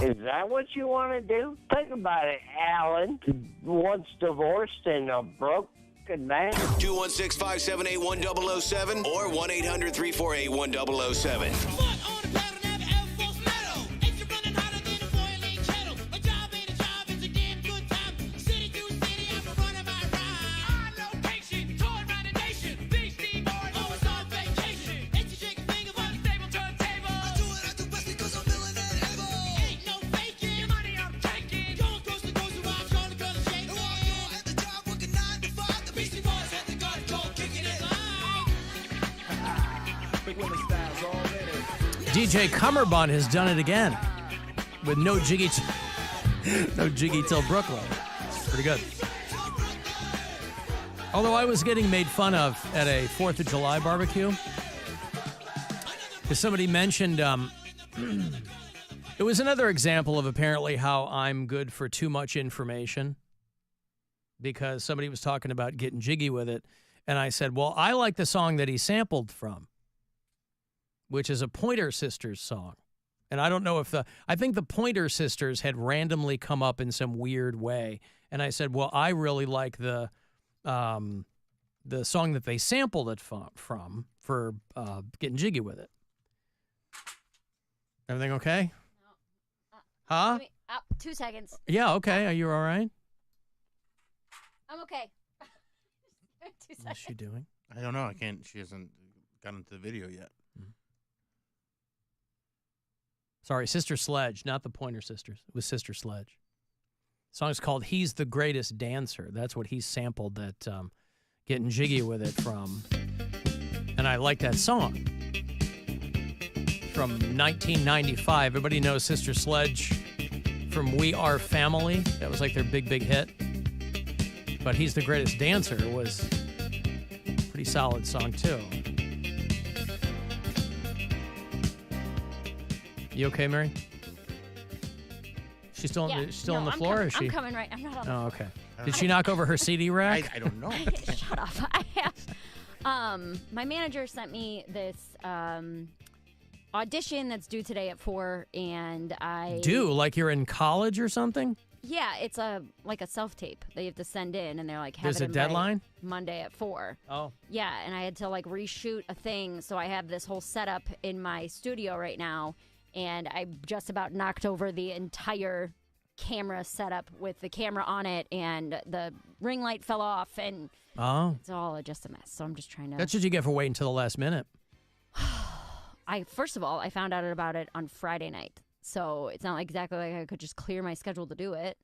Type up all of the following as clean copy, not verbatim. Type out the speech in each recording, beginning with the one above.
Is that what you want to do? Think about it, Alan. Once divorced and a broken man. 216-578-1007 or 1-800-348-1007. DJ Cummerbund has done it again with no jiggy till Brooklyn. It's pretty good. Although I was getting made fun of at a 4th of July barbecue because somebody mentioned it was another example of apparently how I'm good for too much information because somebody was talking about getting jiggy with it. And I said, well, I like the song that he sampled from, which is a Pointer Sisters song. And I don't know if I think the Pointer Sisters had randomly come up in some weird way. And I said, well, I really like the song that they sampled it from for getting jiggy with it. Everything okay? No. Huh? 2 seconds. Yeah, okay. Are you all right? I'm okay. 2 seconds. What's she doing? I don't know. I can't. She hasn't gotten into the video yet. Sorry, Sister Sledge, not the Pointer Sisters. It was Sister Sledge. The song's called He's the Greatest Dancer. That's what he sampled that Getting Jiggy with it from. And I like that song. From 1995. Everybody knows Sister Sledge from We Are Family. That was like their big, big hit. But He's the Greatest Dancer was a pretty solid song, too. You okay, Mary? She's still on the floor, or is she? I'm coming right. I'm not on the floor. Oh, okay. Did she knock over her CD rack? I don't know. Shut up. I have. My manager sent me this audition that's due today at 4, and I like you're in college or something? Yeah, it's a self-tape that you have to send in, and they're like, There's a deadline? Monday at 4. Oh. Yeah, and I had to reshoot a thing, so I have this whole setup in my studio right now, and I just about knocked over the entire camera setup with the camera on it, and the ring light fell off, and it's all just a mess. So I'm just trying to... That's what you get for waiting until the last minute. First of all, I found out about it on Friday night. So it's not exactly like I could just clear my schedule to do it.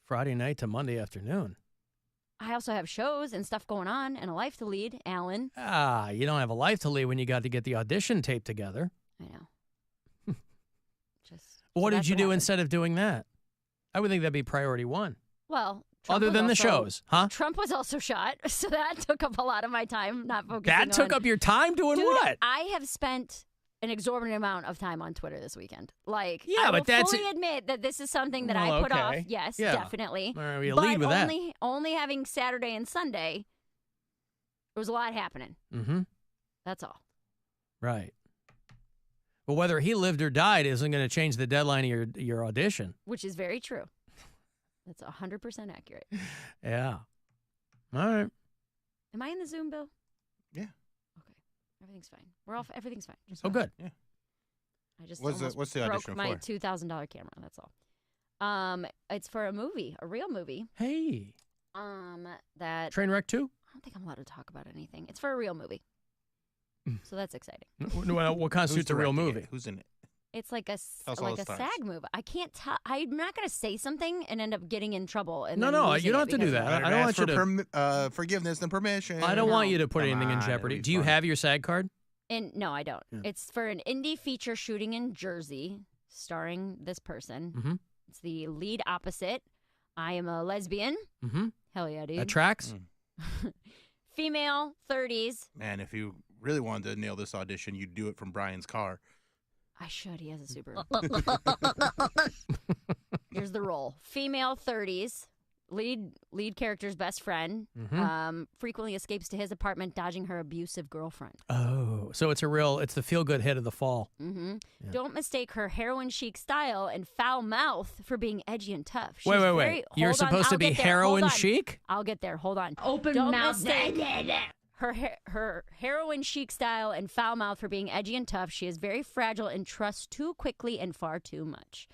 Friday night to Monday afternoon. I also have shows and stuff going on and a life to lead, Alan. You don't have a life to lead when you got to get the audition tape together. I know. What did you do instead of doing that? I would think that'd be priority one. Well, other than the shows, huh? Trump was also shot, so that took up a lot of my time not focusing on... That took up your time doing what? I have spent an exorbitant amount of time on Twitter this weekend. I fully admit that this is something that I put off. Yes, definitely. All right, we'll lead with that. Only having Saturday and Sunday, there was a lot happening. Mm-hmm. That's all. Right. But whether he lived or died isn't going to change the deadline of your audition. Which is very true. That's 100% accurate. Yeah. All right. Am I in the Zoom, Bill? Yeah. Okay. Everything's fine. We're off. Everything's fine. Oh, good. Yeah. I just what's the audition broke my $2,000 camera. That's all. It's for a movie, a real movie. Hey. That Trainwreck 2? I don't think I'm allowed to talk about anything. It's for a real movie. So that's exciting. What constitutes a real movie? Who's in it? It's like a SAG movie. I can't tell. I'm not going to say something and end up getting in trouble. And no, you don't have to do that. I don't want you to forgiveness and permission. I don't want you to put anything in jeopardy. Do you have your SAG card? No, I don't. Yeah. It's for an indie feature shooting in Jersey, starring this person. Mm-hmm. It's the lead opposite. I am a lesbian. Mm-hmm. Hell yeah, dude. That tracks. Female, 30s. Man, if you really wanted to nail this audition, you'd do it from Brian's car. I should. He has a Subaru. Here's the role. Female, 30s, lead character's best friend frequently escapes to his apartment, dodging her abusive girlfriend. Oh, so it's the feel-good hit of the fall. Yeah. Don't mistake her heroin chic style and foul mouth for being edgy and tough. She's Wait. You're supposed to be heroin chic? I'll get there. Hold on. Open Don't mouth. mistake her heroin chic style and foul mouth for being edgy and tough. She is very fragile and trusts too quickly and far too much.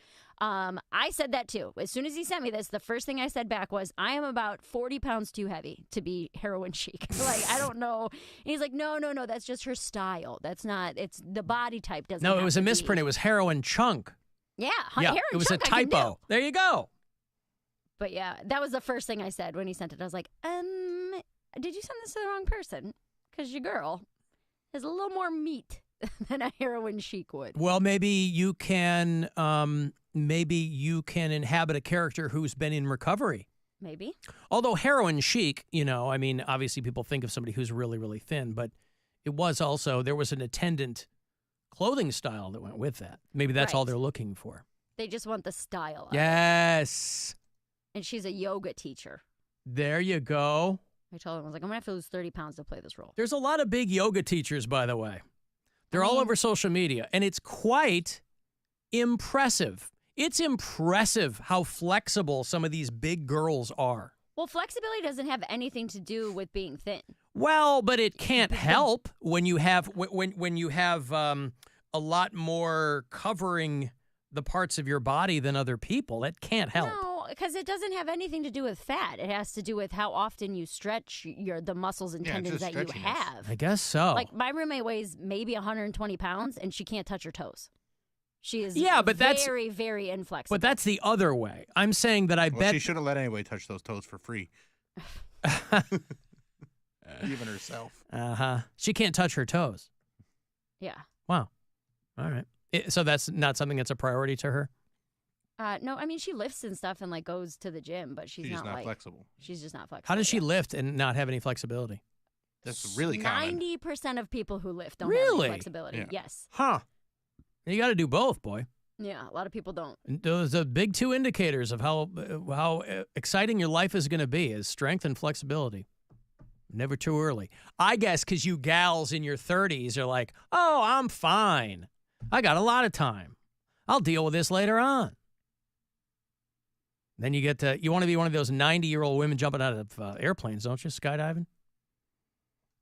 I said that too. As soon as he sent me this, the first thing I said back was, I am about 40 pounds too heavy to be heroin chic. Like, I don't know. And he's like, no, that's just her style. That's not, it's the body type doesn't No, have it was to a be. misprint. It was heroin chunk. Yeah, Yeah, heroin it was a chunk I can do. typo. There you go. But yeah, that was the first thing I said when he sent it. I was like, did you send this to the wrong person? Because your girl has a little more meat than a heroin chic would. Well, maybe you can inhabit a character who's been in recovery. Maybe. Although heroin chic, I mean, obviously people think of somebody who's really, really thin, but there was an attendant clothing style that went with that. Maybe that's all Right. they're looking for. They just want the style of it. Yes. And she's a yoga teacher. There you go. I told him, I was like, I'm going to have to lose 30 pounds to play this role. There's a lot of big yoga teachers, by the way. They're all over social media, and it's quite impressive. It's impressive how flexible some of these big girls are. Well, flexibility doesn't have anything to do with being thin. Well, but it can't help when you have a lot more covering the parts of your body than other people. It can't help. No, because it doesn't have anything to do with fat. It has to do with how often you stretch the muscles and tendons just that you stretchiness. have. I guess so. Like, my roommate weighs maybe 120 pounds, and she can't touch her toes. She is but that's very, very inflexible. But that's the other way. I'm saying that I Well, bet she should have let anybody touch those toes for free. Even herself. She can't touch her toes. Yeah. Wow. All right. So that's not something that's a priority to her? No, I mean, she lifts and stuff and, like, goes to the gym, but she's just not like, flexible. She's just not flexible. How does she yeah. lift and not have any flexibility? That's really common. 90% of people who lift don't have Really? any flexibility. Yeah. Yes. Huh. You got to do both, boy. Yeah, a lot of people don't. Those are the big two indicators of how exciting your life is going to be is strength and flexibility. Never too early. I guess because you gals in your 30s are like, oh, I'm fine. I got a lot of time. I'll deal with this later on. Then you want to be one of those 90-year-old women jumping out of airplanes, don't you, skydiving?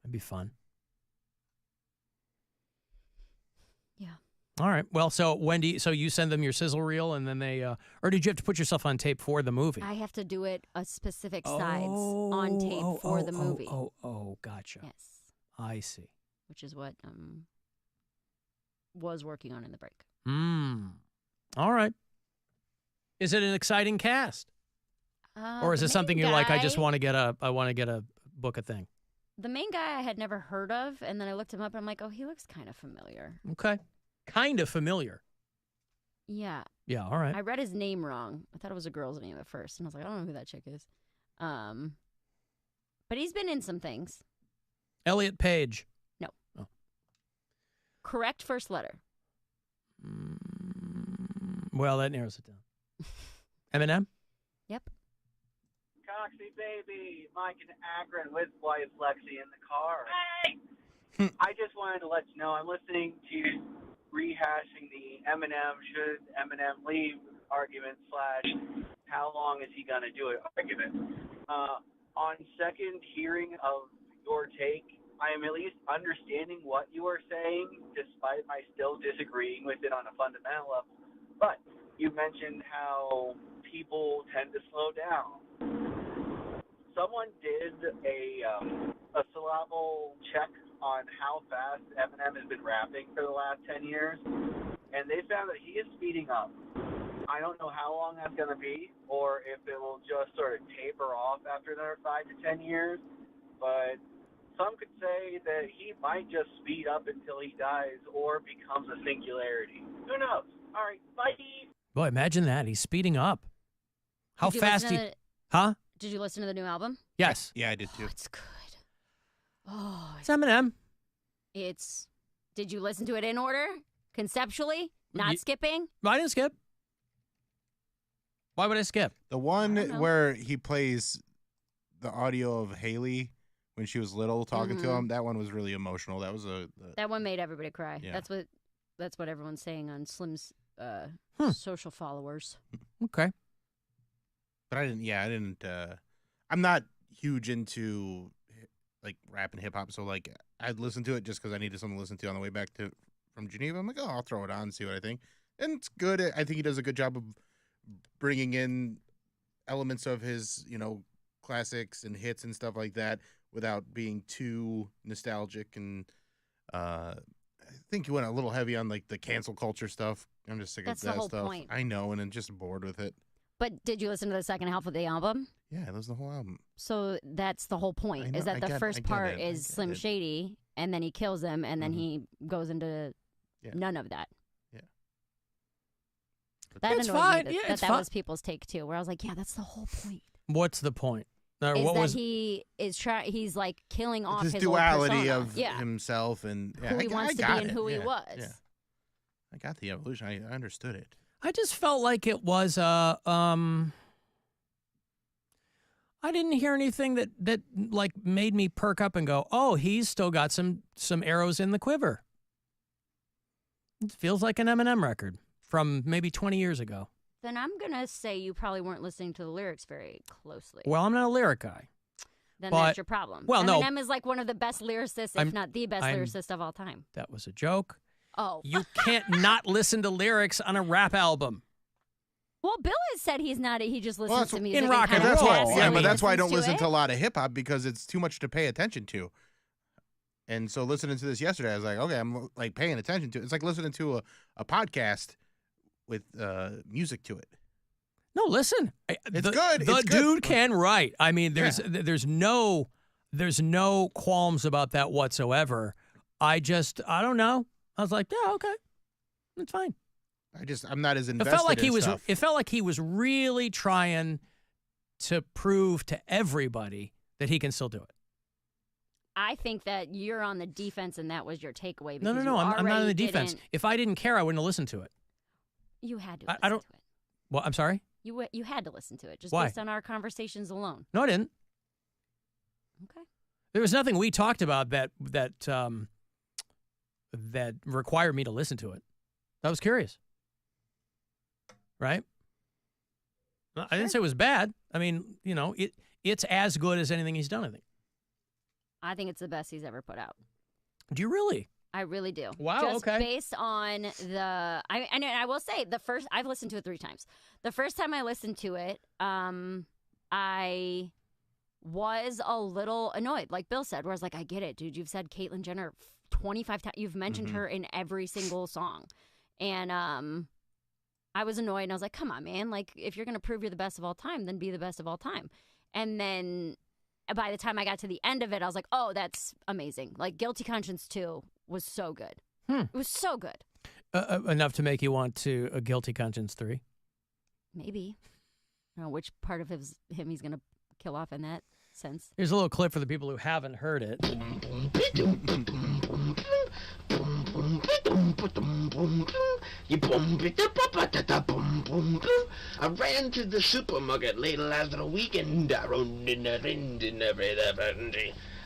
That'd be fun. Yeah. All right. Well, so Wendy, you send them your sizzle reel, and then they, or did you have to put yourself on tape for the movie? I have to do it a specific sides on tape for the movie. Oh, gotcha. Yes. I see. Which is what was working on in the break. All right. Is it an exciting cast, or is The it something main you're like, I guy- just want to get a book a thing? The main guy I had never heard of, and then I looked him up, and I'm like, oh, he looks kind of familiar. Okay. Kind of familiar. Yeah. Yeah. All right. I read his name wrong. I thought it was a girl's name at first, and I was like, I don't know who that chick is. But he's been in some things. Elliot Page. No. Oh. Correct first letter. Well, that narrows it down. Eminem. Yep. Coxie baby, Mike and Akron with wife Lexi in the car. Hey! I just wanted to let you know I'm listening to rehashing the Eminem should Eminem leave argument / how long is he gonna do it argument. On second hearing of your take, I am at least understanding what you are saying, despite my still disagreeing with it on a fundamental level. But you mentioned how people tend to slow down. Someone did a syllable check on how fast Eminem has been rapping for the last 10 years, and they found that he is speeding up. I don't know how long that's going to be, or if it will just sort of taper off after another 5 to 10 years, but some could say that he might just speed up until he dies or becomes a singularity. Who knows? All right, bye. Boy, imagine that. He's speeding up. How Did you fast listen he... to Huh? Did you listen to the new album? Yes. Yeah, I did too. Oh, it's good. Oh, It's Eminem. it's. Did you listen to it in order, conceptually, not skipping? I didn't skip. Why would I skip? The one where he plays the audio of Haley when she was little talking to him, that one was really emotional. That was that one made everybody cry. Yeah. That's what everyone's saying on Slim's social followers. Okay. But I didn't. I'm not huge into like rap and hip hop, so like I'd listen to it just because I needed something to listen to on the way back from Geneva. I'm like, oh, I'll throw it on and see what I think, and it's good. I think he does a good job of bringing in elements of his, classics and hits and stuff like that without being too nostalgic. And I think he went a little heavy on like the cancel culture stuff. I'm just sick of that That's the whole stuff. point. I know, and I'm just bored with it. But did you listen to the second half of the album? Yeah, that was the whole album. So that's the whole point, is that the first part is Slim Shady, and then he kills him, and then he goes into none of that. Yeah. That It's annoyed fine. me Yeah, that it's that fine. was people's take, too, where I was like, yeah, that's the whole point. What's the point? He is he's like killing off His his duality old persona. of himself and who he wants to be and who he was. Yeah. I got the evolution. I understood it. I just felt like it was I didn't hear anything that like made me perk up and go, "Oh, he's still got some arrows in the quiver." It feels like an Eminem record from maybe 20 years ago. Then I'm going to say you probably weren't listening to the lyrics very closely. Well, I'm not a lyric guy. Then but- that's your problem. well, no. Eminem is like one of the best lyricists, if not the best lyricist of all time. That was a joke. Oh. You can't not listen to lyrics on a rap album. Well, Bill has said he's not. He just listens to music in rock and kinda roll. passively Yeah, but that's why I don't listens listen to a it. lot of hip hop because it's too much to pay attention to. And so listening to this yesterday, I was like, okay, I'm like paying attention to it. It's like listening to a podcast with music to it. No, listen. It's good. The It's good. dude can write. I mean, there's no qualms about that whatsoever. I don't know. I was like, yeah, okay, it's fine. I'm not as invested. It felt like in stuff. It felt like he was really trying to prove to everybody that he can still do it. I think that you're on the defense, and that was your takeaway. No. because you I'm not on the already defense. didn't- If I didn't care, I wouldn't have listened to it. You had to. I don't. listen to it. Well, I'm sorry. You had to listen to it just Why? based on our conversations alone. No, I didn't. Okay. There was nothing we talked about that required me to listen to it. I was curious. Right? I didn't say it was bad. I mean, it's as good as anything he's done, I think. I think it's the best he's ever put out. Do you really? I really do. Wow, Just okay. based on I will say I've listened to it 3 times. The first time I listened to it, I was a little annoyed, like Bill said, where I was like, I get it, dude. You've said Caitlyn Jenner 25 times. You've mentioned her in every single song. And I was annoyed, and I was like, come on, man. Like, if you're going to prove you're the best of all time, then be the best of all time. And then by the time I got to the end of it, I was like, oh, that's amazing. Like, Guilty Conscience 2 was so good. It was so good. Enough to make you want to a Guilty Conscience 3? Maybe. I don't know which part of him he's going to kill off in that sense. Here's a little clip for the people who haven't heard it. I ran to the supermarket late last weekend.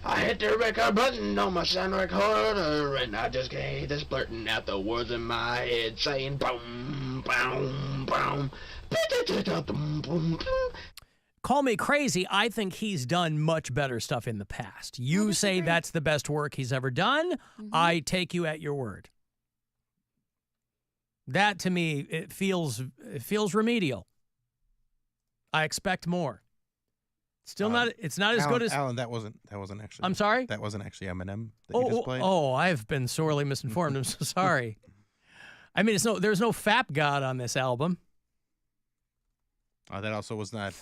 I hit the record button on my sound recorder, and I just can't just blurting out the words in my head, saying boom, boom, boom, boom, boom. Call me crazy. I think he's done much better stuff in the past. You say that's the best work he's ever done. Mm-hmm. I take you at your word. That to me, it feels remedial. I expect more. Still not. It's not as good as Alan. That wasn't actually. I'm sorry. That wasn't actually Eminem that you just played. Oh, I've been sorely misinformed. I'm so sorry. I mean, there's no Fap God on this album. That also was not.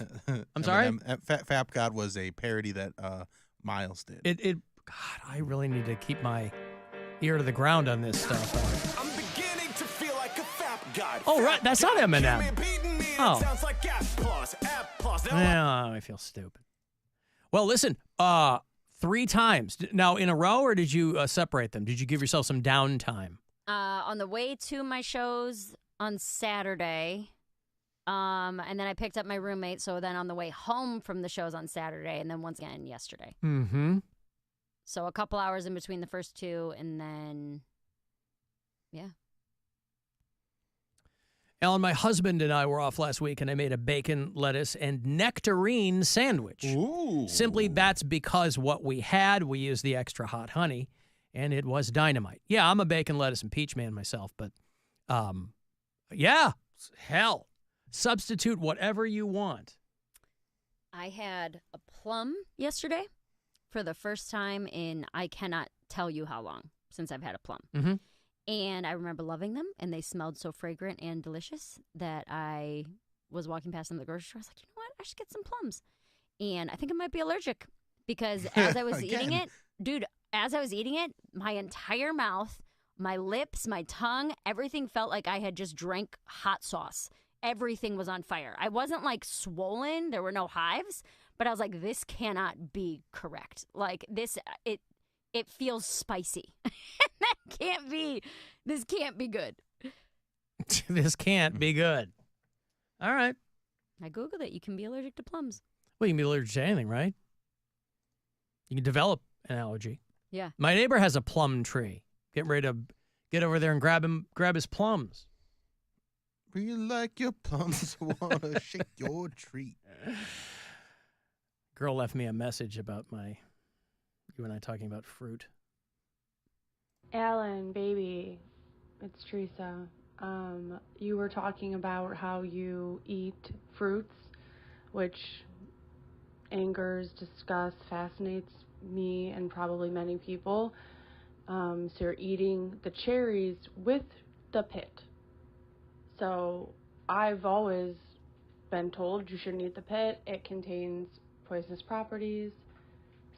I'm sorry? Fap God was a parody that Miles did. God, I really need to keep my ear to the ground on this stuff. I'm beginning to feel like a Fap God. Oh, right. That's not Eminem. Oh. Sounds like applause. I feel stupid. Well, listen, 3 times. Now, in a row, or did you separate them? Did you give yourself some downtime? On the way to my shows on Saturday, And then I picked up my roommate. So then on the way home from the shows on Saturday, and then once again yesterday. Mm-hmm. So a couple hours in between the first two, and then, yeah. Alan, my husband and I were off last week, and I made a bacon, lettuce, and nectarine sandwich. Ooh. Simply, that's because what we had, we used the extra hot honey, and it was dynamite. Yeah, I'm a bacon, lettuce, and peach man myself, but yeah, hell, substitute whatever you want. I had a plum yesterday for the first time in I cannot tell you how long since I've had a plum. Mm-hmm. And I remember loving them, and they smelled so fragrant and delicious that I was walking past them at the grocery store. I was like, you know what? I should get some plums. And I think I might be allergic because as I was eating it, dude, as I was eating it, my entire mouth, my lips, my tongue, everything felt like I had just drank hot sauce. Everything was on fire. I wasn't like swollen. There were no hives, but I was like, this cannot be correct. Like this, it feels spicy. This can't be good. This can't be good. All right. I Googled it. You can be allergic to plums. Well, you can be allergic to anything, right? You can develop an allergy. Yeah. My neighbor has a plum tree. Get ready to get over there and grab his plums. We like your plums, wanna shake your tree. Girl left me a message about you and I talking about fruit. Alan, baby, it's Teresa. You were talking about how you eat fruits, which angers, disgusts, fascinates me and probably many people. So you're eating the cherries with the pit. So I've always been told you shouldn't eat the pit. It contains poisonous properties.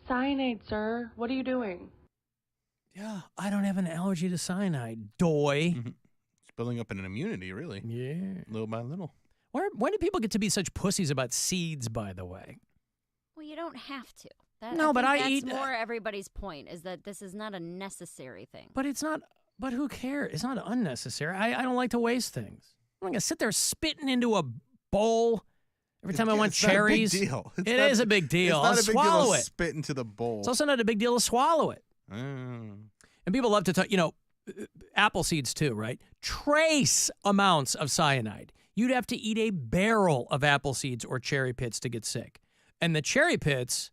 Cyanide, sir. What are you doing? Yeah, I don't have an allergy to cyanide. Doy. Mm-hmm. It's building up an immunity, really. Yeah. Little by little. When do people get to be such pussies about seeds, by the way? Well, you don't have to. I eat... That's more everybody's point, is that this is not a necessary thing. But it's not... But who cares? It's not unnecessary. I don't like to waste things. I'm not going to sit there spitting into a bowl every time I want cherries. It's not a big deal. It is a big deal. It's not a big swallow deal it. to spit into the bowl. It's also not a big deal to swallow it. And people love to talk, apple seeds too, right? Trace amounts of cyanide. You'd have to eat a barrel of apple seeds or cherry pits to get sick. And the cherry pits,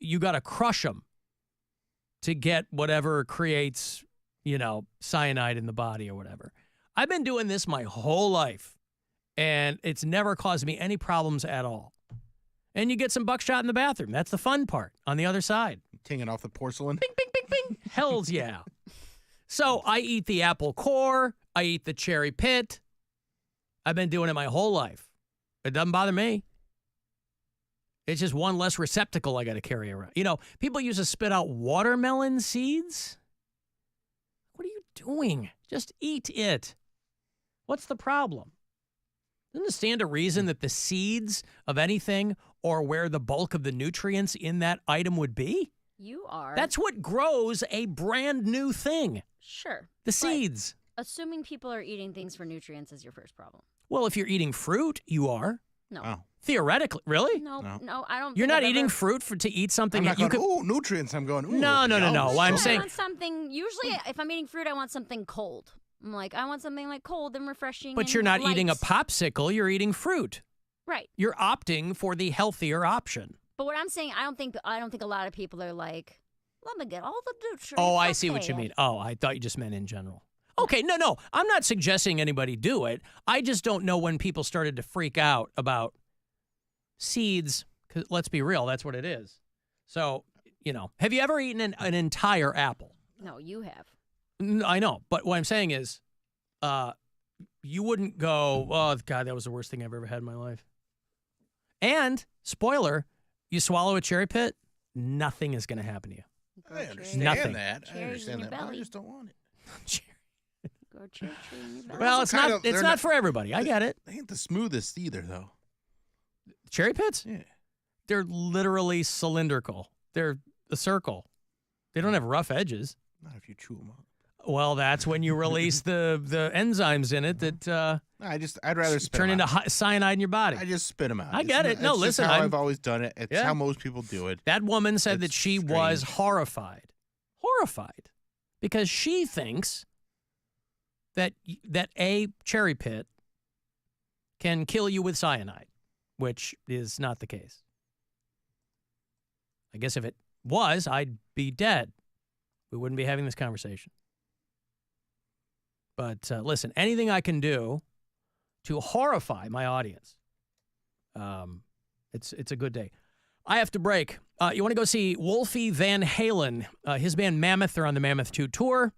you got to crush them to get whatever creates, cyanide in the body or whatever. I've been doing this my whole life, and it's never caused me any problems at all. And you get some buckshot in the bathroom. That's the fun part on the other side. Tinging off the porcelain. Bing, bing, bing, bing. Hells yeah. So I eat the apple core. I eat the cherry pit. I've been doing it my whole life. It doesn't bother me. It's just one less receptacle I got to carry around. People used to spit out watermelon seeds. What are you doing? Just eat it. What's the problem? Doesn't it stand to reason that the seeds of anything or where the bulk of the nutrients in that item would be? You are. That's what grows a brand new thing. Sure. The seeds. Assuming people are eating things for nutrients is your first problem. Well, if you're eating fruit, you are. No. Oh. Theoretically. Really? No, I don't. You're think not I've eating ever... fruit to eat something I'm not that going, you could. ooh, nutrients. I'm going, ooh. No. Well, I'm saying. I want something. Usually, if I'm eating fruit, I want something cold. I'm like, I want something like cold and refreshing. But you're not eating a popsicle. You're eating fruit. Right. You're opting for the healthier option. But what I'm saying, I don't think a lot of people are like, let me get all the nutrients. Oh, I see what you mean. Oh, I thought you just meant in general. Okay, no. I'm not suggesting anybody do it. I just don't know when people started to freak out about seeds, because let's be real, that's what it is. So, have you ever eaten an entire apple? No, you have. I know, but what I'm saying is, you wouldn't go, oh, God, that was the worst thing I've ever had in my life. And, spoiler, you swallow a cherry pit, nothing is going to happen to you. I understand Nothing. that. I Cherries understand in that. your But I belly. just don't want it. Go cherry tree in your belly. Well, also kind of- it's they're not not- for everybody. I get it. They ain't the smoothest either, though. Cherry pits? Yeah. They're literally cylindrical. They're a circle. They don't have rough edges. Not if you chew them up. Well, that's when you release the enzymes in it that I'd rather spit turn 'em into out. cyanide in your body. I just spit them out. I get it. No, it's listen, just how I'm- I've always done it. It's Yeah. how most people do it. That woman said that It's she was strange. horrified, because she thinks that a cherry pit can kill you with cyanide, which is not the case. I guess if it was, I'd be dead. We wouldn't be having this conversation. But listen, anything I can do to horrify my audience, it's a good day. I have to break. You want to go see Wolfie Van Halen? His band Mammoth are on the Mammoth 2 tour.